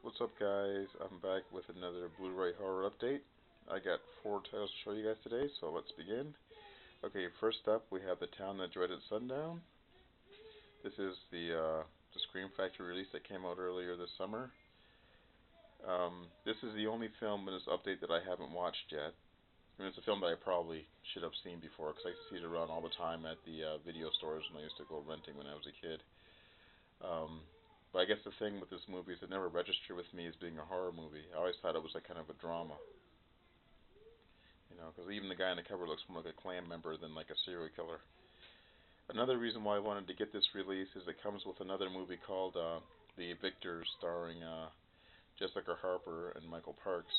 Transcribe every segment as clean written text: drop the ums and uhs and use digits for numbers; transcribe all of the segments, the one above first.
What's up, guys? I'm back with another Blu-ray horror update. I got 4 titles to show you guys today, so let's begin. Okay, first up we have The Town That Dreaded Sundown. This is the Scream Factory release that came out earlier this summer. This is the only film in this update that I haven't watched yet. I mean, it's a film that I probably should have seen before because I used to see it around all the time at the video stores when I used to go renting when I was a kid. But I guess the thing with this movie is it never registered with me as being a horror movie. I always thought it was like kind of a drama. Because even the guy on the cover looks more like a Klan member than like a serial killer. Another reason why I wanted to get this release is it comes with another movie called The Victors, starring Jessica Harper and Michael Parks.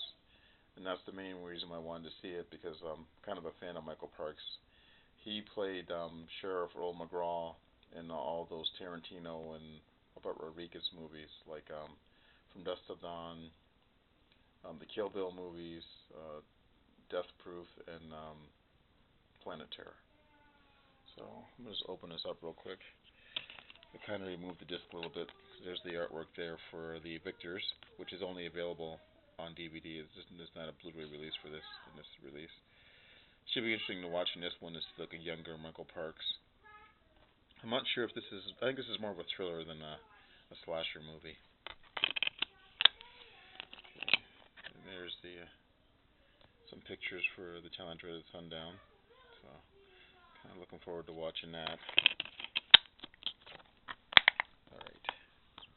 And that's the main reason why I wanted to see it, because I'm kind of a fan of Michael Parks. He played Sheriff Earl McGraw in all those Tarantino and Rodriguez movies, like From Dusk Till Dawn, the Kill Bill movies, Death Proof, and Planet Terror. So I'm going to just open this up real quick. I kind of removed the disc a little bit. There's the artwork there for The Victors, which is only available on DVD. There's not a Blu-ray release for this in this release. Should be interesting to watch in this one. Is to look at younger Michael Parks. I'm not sure if this is. I think this is more of a thriller than a slasher movie. Okay. And there's some pictures for The Town That Dreaded Sundown. So, kind of looking forward to watching that. All right,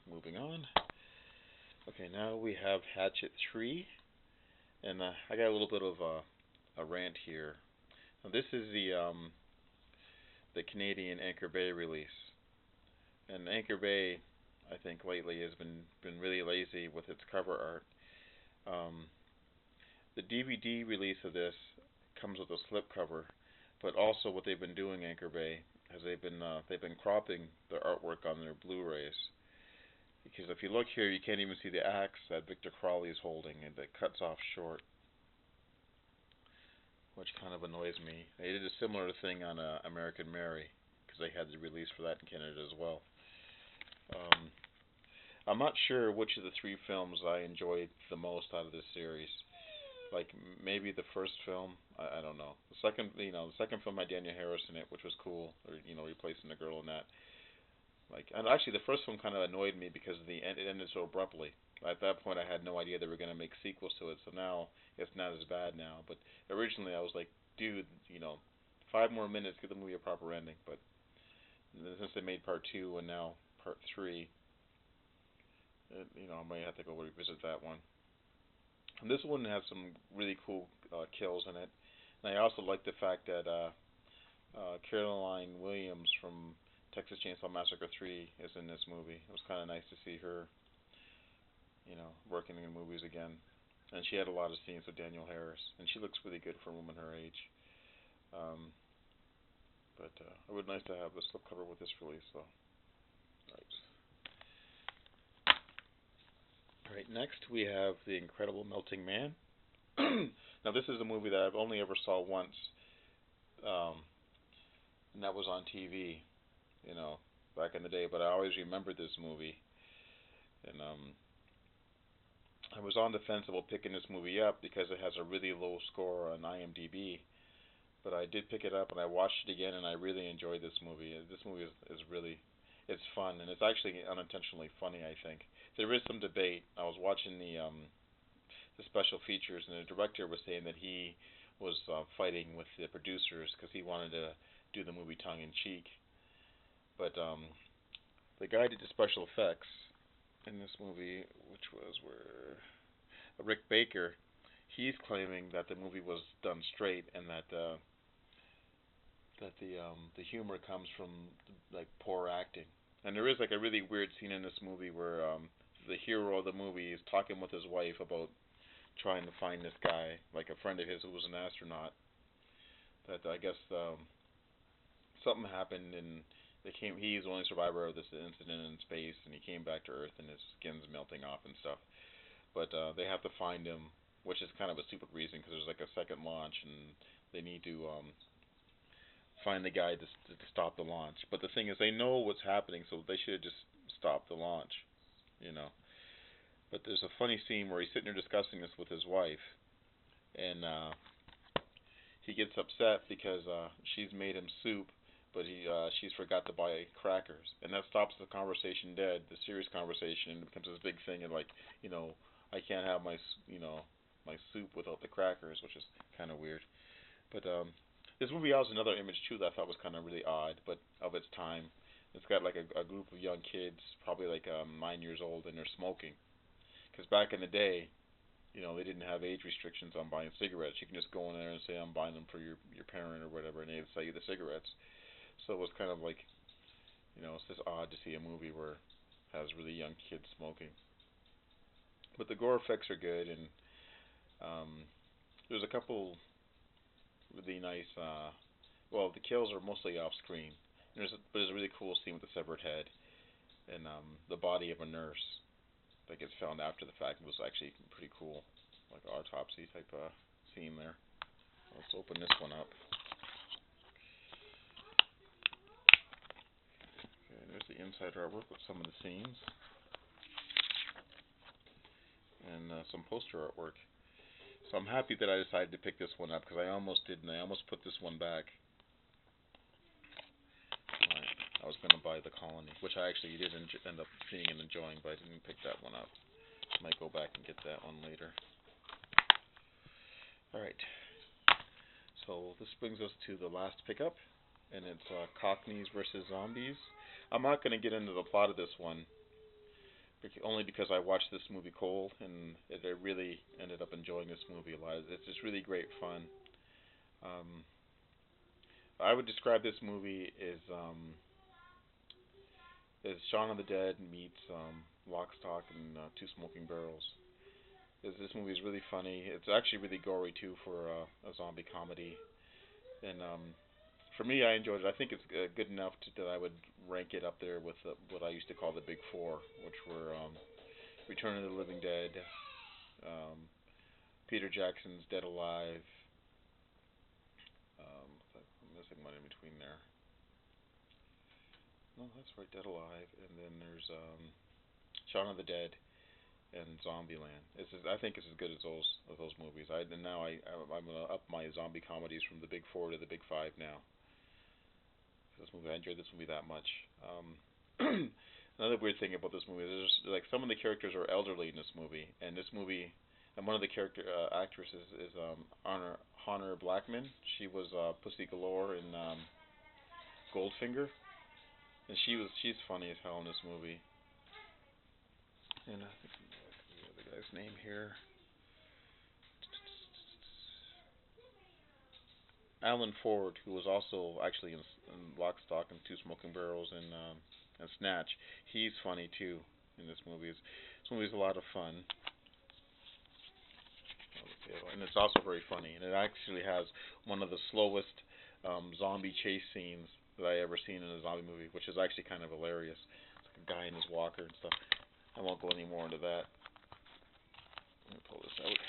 moving on. Okay, now we have Hatchet III, and I got a little bit of a rant here. Now, this is the Canadian Anchor Bay release, and Anchor Bay, I think lately has been really lazy with its cover art. The DVD release of this comes with a slipcover, but also what they've been doing, Anchor Bay, is they've been cropping the artwork on their Blu-rays. Because if you look here, you can't even see the axe that Victor Crowley is holding, and it cuts off short, which kind of annoys me. They did a similar thing on American Mary, because they had the release for that in Canada as well. I'm not sure which of the three films I enjoyed the most out of this series. Like maybe the first film, I don't know. The second film had Daniel Harris in it, which was cool, or replacing the girl in that. And actually the first film kind of annoyed me because it ended so abruptly. At that point, I had no idea they were going to make sequels to it, so now it's not as bad now. But originally, I was like, dude, 5 more minutes, give the movie a proper ending. But since they made part 2 and now part 3, I might have to go revisit that one. And this one has some really cool kills in it. And I also like the fact that Caroline Williams from Texas Chainsaw Massacre 3 is in this movie. It was kind of nice to see her, working in movies again. And she had a lot of scenes with Daniel Harris, and she looks really good for a woman her age. But it would be nice to have a slipcover with this release, though. Alright, next we have The Incredible Melting Man. Now this is a movie that I've only ever saw once, and that was on TV, back in the day, but I always remembered this movie. And I was on the fence about picking this movie up because it has a really low score on IMDb, but I did pick it up and I watched it again, and I really enjoyed this movie. This movie is really, it's fun, and it's actually unintentionally funny, I think. There is some debate. I was watching the special features, and the director was saying that he was fighting with the producers because he wanted to do the movie tongue-in-cheek. But the guy did the special effects in this movie, which was Rick Baker. He's claiming that the movie was done straight, and that the humor comes from poor acting. And there is a really weird scene in this movie where the hero of the movie is talking with his wife about trying to find this guy, like a friend of his who was an astronaut. That I guess something happened, and he's the only survivor of this incident in space, and he came back to Earth, and his skin's melting off and stuff. But they have to find him, which is kind of a stupid reason, because there's a second launch, and they need to find the guy to stop the launch. But the thing is, they know what's happening, so they should have just stopped the launch, But there's a funny scene where he's sitting there discussing this with his wife, and he gets upset because she's made him soup, but she's forgot to buy crackers, and that stops the conversation dead, the serious conversation, and it becomes this big thing, and like, you know, I can't have my soup without the crackers, which is kind of weird. But this movie has another image too that I thought was kind of really odd, but of its time. It's got like a group of young kids, probably like 9 years old, and they're smoking. Because back in the day, they didn't have age restrictions on buying cigarettes. You can just go in there and say, I'm buying them for your parent or whatever, and they'd sell you the cigarettes. So it was kind of like, it's just odd to see a movie where it has really young kids smoking. But the gore effects are good, and there's a couple really nice, well, the kills are mostly off screen. But there's a really cool scene with the severed head and the body of a nurse that gets found after the fact. It was actually pretty cool, like autopsy type scene there. Let's open this one up. Okay, there's the inside artwork with some of the scenes and some poster artwork. So I'm happy that I decided to pick this one up because I almost didn't. I almost put this one back. I was going to buy The Colony, which I actually did end up seeing and enjoying, but I didn't pick that one up. Might go back and get that one later. Alright, so this brings us to the last pickup, and it's Cockneys versus Zombies. I'm not going to get into the plot of this one, only because I watched this movie cold, and I really ended up enjoying this movie a lot. It's just really great fun. I would describe this movie as Shaun of the Dead meets Lock, Stock, and Two Smoking Barrels. This movie is really funny. It's actually really gory too for a zombie comedy, and for me, I enjoyed it. I think it's good enough that I would rank it up there with what I used to call the Big Four, which were Return of the Living Dead, Peter Jackson's Dead Alive. I'm missing one in between there. No, that's right, Dead Alive, and then there's Shaun of the Dead and Zombieland. I think it's as good as those movies. I'm gonna up my zombie comedies from the Big Four to the Big Five now. I enjoyed this movie that much. Another weird thing about this movie is like some of the characters are elderly in this movie, and one of the actresses is Honor Blackman. She was Pussy Galore in Goldfinger. And she's funny as hell in this movie. And I think the other guy's name here, Alan Ford, who was also actually in Lock, Stock, and Two Smoking Barrels and Snatch. He's funny too in this movie. This movie's a lot of fun, and it's also very funny. And it actually has one of the slowest zombie chase scenes that I ever seen in a zombie movie, which is actually kind of hilarious. It's like a guy in his walker and stuff. I won't go any more into that. Let me pull this out.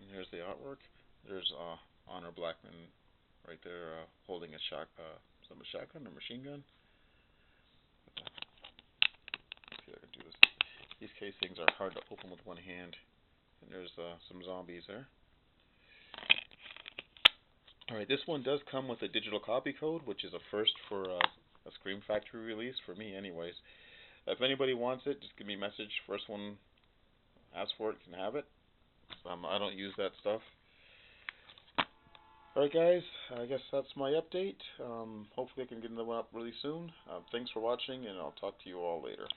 And here's the artwork. There's Honor Blackman right there holding a shotgun or machine gun. Let's see if I can do this. These casings are hard to open with one hand. And there's some zombies there. Alright, this one does come with a digital copy code, which is a first for a Scream Factory release, for me anyways. If anybody wants it, just give me a message. First one asks for it can have it. I don't use that stuff. Alright guys, I guess that's my update. Hopefully I can get another one up really soon. Thanks for watching, and I'll talk to you all later.